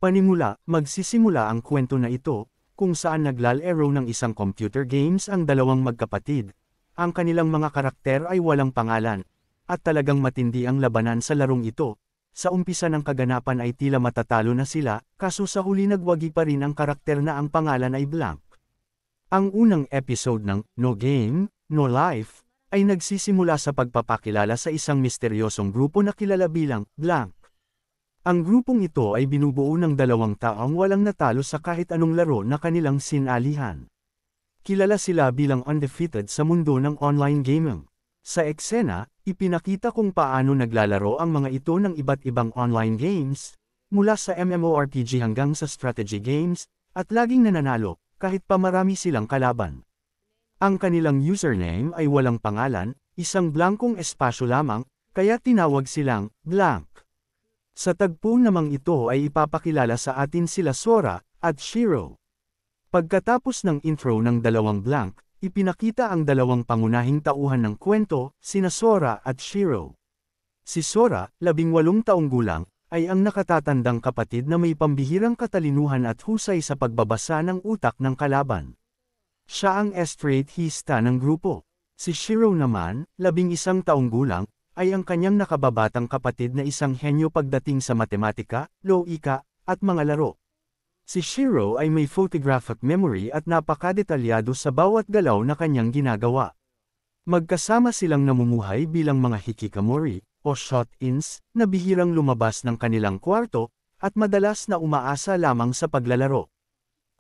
Magsisimula ang kwento na ito, kung saan naglalaro ng isang computer games ang dalawang magkapatid. Ang kanilang mga karakter ay walang pangalan, at talagang matindi ang labanan sa larong ito. Sa umpisa ng kaganapan ay tila matatalo na sila, kaso sa huli nagwagi pa rin ang karakter na ang pangalan ay blank. Ang unang episode ng No Game, No Life ay nagsisimula sa pagpapakilala sa isang misteryosong grupo na kilala bilang blank. Ang grupong ito ay binubuo ng dalawang taong walang natalo sa kahit anong laro na kanilang sinalihan. Kilala sila bilang undefeated sa mundo ng online gaming. Sa eksena, ipinakita kung paano naglalaro ang mga ito ng iba't ibang online games, mula sa MMORPG hanggang sa strategy games, at laging nananalo, kahit pa marami silang kalaban. Ang kanilang username ay walang pangalan, isang blankong espasyo lamang, kaya tinawag silang blank. Sa tagpo namang ito ay ipapakilala sa atin sila Sora at Shiro. Pagkatapos ng intro ng dalawang blank, ipinakita ang dalawang pangunahing tauhan ng kwento, sina Sora at Shiro. Si Sora, 18 taong gulang, ay ang nakatatandang kapatid na may pambihirang katalinuhan at husay sa pagbabasa ng utak ng kalaban. Siya ang estrategista ng grupo. Si Shiro naman, 11 taong gulang, ay ang kanyang nakababatang kapatid na isang henyo pagdating sa matematika, logika, at mga laro. Si Shiro ay may photographic memory at napakadetalyado sa bawat galaw na kanyang ginagawa. Magkasama silang namumuhay bilang mga hikikomori, o shut-ins, na bihirang lumabas ng kanilang kwarto, at madalas na umaasa lamang sa paglalaro.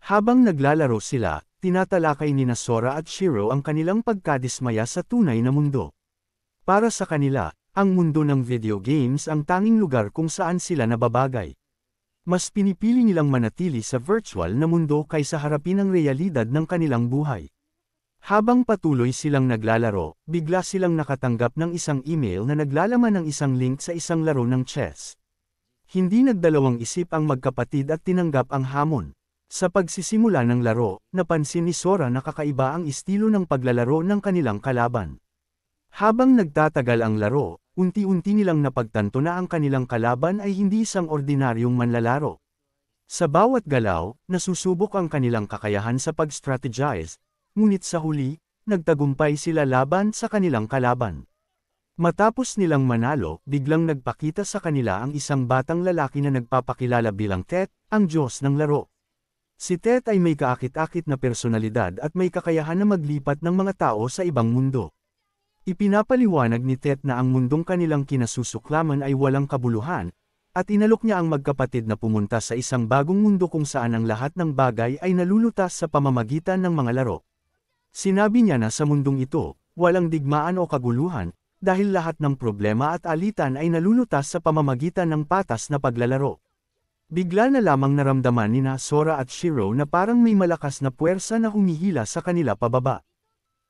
Habang naglalaro sila, tinatalakay ni Sora at Shiro ang kanilang pagkadismaya sa tunay na mundo. Para sa kanila, ang mundo ng video games ang tanging lugar kung saan sila nababagay. Mas pinipili nilang manatili sa virtual na mundo kaysa harapin ang realidad ng kanilang buhay. Habang patuloy silang naglalaro, bigla silang nakatanggap ng isang email na naglalaman ng isang link sa isang laro ng chess. Hindi nagdalawang isip ang magkapatid at tinanggap ang hamon. Sa pagsisimula ng laro, napansin ni Sora na kakaiba ang estilo ng paglalaro ng kanilang kalaban. Habang nagtatagal ang laro, unti-unti nilang napagtanto na ang kanilang kalaban ay hindi isang ordinaryong manlalaro. Sa bawat galaw, nasusubok ang kanilang kakayahan sa pag-strategize, ngunit sa huli, nagtagumpay sila laban sa kanilang kalaban. Matapos nilang manalo, biglang nagpakita sa kanila ang isang batang lalaki na nagpapakilala bilang Tet, ang Diyos ng laro. Si Tet ay may kaakit-akit na personalidad at may kakayahan na maglipat ng mga tao sa ibang mundo. Ipinapaliwanag ni Tet na ang mundong kanilang kinasusuklaman ay walang kabuluhan, at inalok niya ang magkapatid na pumunta sa isang bagong mundo kung saan ang lahat ng bagay ay nalulutas sa pamamagitan ng mga laro. Sinabi niya na sa mundong ito, walang digmaan o kaguluhan, dahil lahat ng problema at alitan ay nalulutas sa pamamagitan ng patas na paglalaro. Bigla na lamang naramdaman ni Sora at Shiro na parang may malakas na puwersa na humihila sa kanila pababa.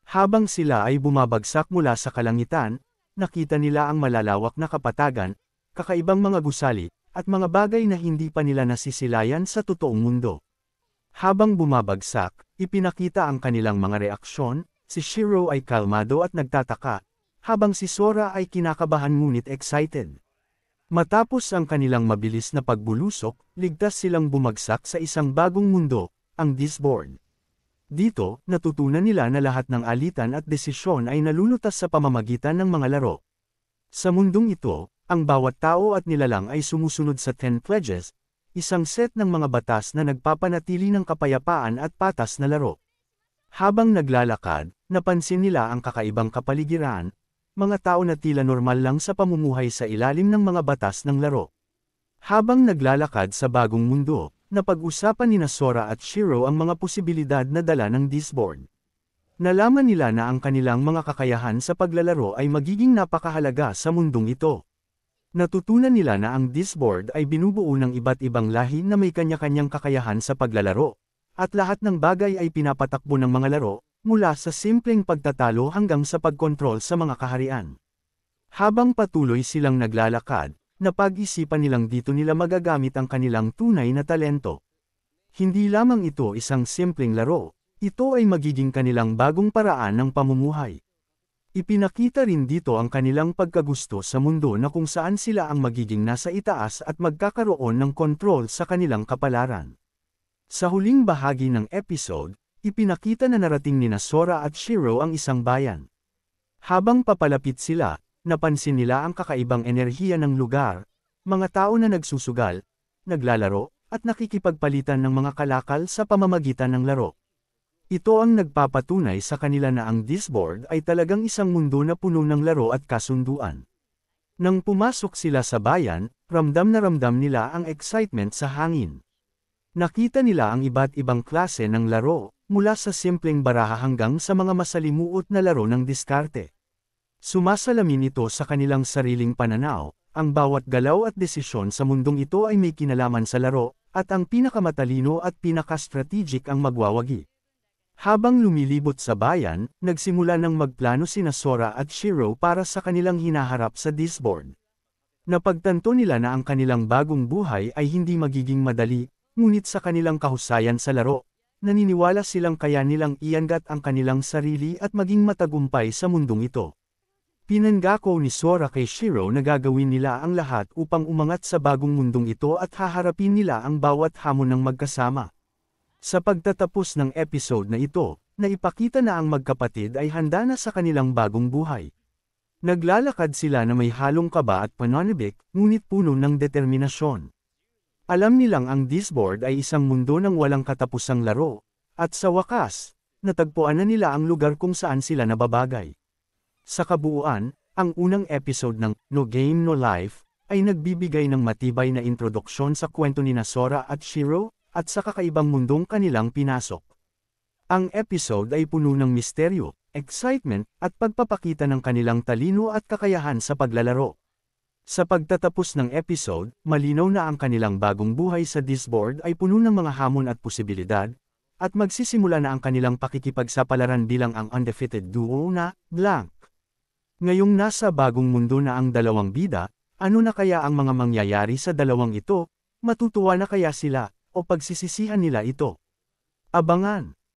Habang sila ay bumabagsak mula sa kalangitan, nakita nila ang malalawak na kapatagan, kakaibang mga gusali, at mga bagay na hindi pa nila nasisilayan sa totoong mundo. Habang bumabagsak, ipinakita ang kanilang mga reaksyon, si Shiro ay kalmado at nagtataka, habang si Sora ay kinakabahan ngunit excited. Matapos ang kanilang mabilis na pagbulusok, ligtas silang bumagsak sa isang bagong mundo, ang Disboard. Dito, natutunan nila na lahat ng alitan at desisyon ay nalulutas sa pamamagitan ng mga laro. Sa mundong ito, ang bawat tao at nilalang ay sumusunod sa 10 pledges, isang set ng mga batas na nagpapanatili ng kapayapaan at patas na laro. Habang naglalakad, napansin nila ang kakaibang kapaligiran, mga tao na tila normal lang sa pamumuhay sa ilalim ng mga batas ng laro. Habang naglalakad sa bagong mundo, napag-usapan ni Sora at Shiro ang mga posibilidad na dala ng Disboard. Nalaman nila na ang kanilang mga kakayahan sa paglalaro ay magiging napakahalaga sa mundong ito. Natutunan nila na ang Disboard ay binubuo ng iba't ibang lahi na may kanya-kanyang kakayahan sa paglalaro, at lahat ng bagay ay pinapatakbo ng mga laro, mula sa simpleng pagtatalo hanggang sa pagkontrol sa mga kaharian. Habang patuloy silang naglalakad, napag-isipan nilang dito nila magagamit ang kanilang tunay na talento. Hindi lamang ito isang simpleng laro, ito ay magiging kanilang bagong paraan ng pamumuhay. Ipinakita rin dito ang kanilang pagkagusto sa mundo na kung saan sila ang magiging nasa itaas at magkakaroon ng kontrol sa kanilang kapalaran. Sa huling bahagi ng episode, ipinakita na narating ni Sora at Shiro ang isang bayan. Habang papalapit sila, napansin nila ang kakaibang enerhiya ng lugar, mga tao na nagsusugal, naglalaro, at nakikipagpalitan ng mga kalakal sa pamamagitan ng laro. Ito ang nagpapatunay sa kanila na ang Disboard ay talagang isang mundo na puno ng laro at kasunduan. Nang pumasok sila sa bayan, ramdam na ramdam nila ang excitement sa hangin. Nakita nila ang iba't ibang klase ng laro, mula sa simpleng baraha hanggang sa mga masalimuot na laro ng diskarte. Sumasalamin ito sa kanilang sariling pananaw, ang bawat galaw at desisyon sa mundong ito ay may kinalaman sa laro, at ang pinakamatalino at pinaka-strategic ang magwawagi. Habang lumilibot sa bayan, nagsimula ng magplano sina Sora at Shiro para sa kanilang hinaharap sa Disboard. Napagtanto nila na ang kanilang bagong buhay ay hindi magiging madali, ngunit sa kanilang kahusayan sa laro, naniniwala silang kaya nilang iangat ang kanilang sarili at maging matagumpay sa mundong ito. Pinangako ni Sora kay Shiro na gagawin nila ang lahat upang umangat sa bagong mundong ito at haharapin nila ang bawat hamon ng magkasama. Sa pagtatapos ng episode na ito, naipakita na ang magkapatid ay handa na sa kanilang bagong buhay. Naglalakad sila na may halong kaba at pananabik, ngunit puno ng determinasyon. Alam nilang ang Disboard ay isang mundo ng walang katapusang laro, at sa wakas, natagpuan na nila ang lugar kung saan sila nababagay. Sa kabuuan, ang unang episode ng No Game No Life ay nagbibigay ng matibay na introduksyon sa kwento ni Sora at Shiro, at sa kakaibang mundong kanilang pinasok. Ang episode ay puno ng misteryo, excitement, at pagpapakita ng kanilang talino at kakayahan sa paglalaro. Sa pagtatapos ng episode, malinaw na ang kanilang bagong buhay sa Disboard ay puno ng mga hamon at posibilidad, at magsisimula na ang kanilang pakikipagsapalaran bilang ang undefeated duo na Blank. Ngayong nasa bagong mundo na ang dalawang bida, ano na kaya ang mga mangyayari sa dalawang ito? Matutuwa na kaya sila, o pagsisisihan nila ito? Abangan!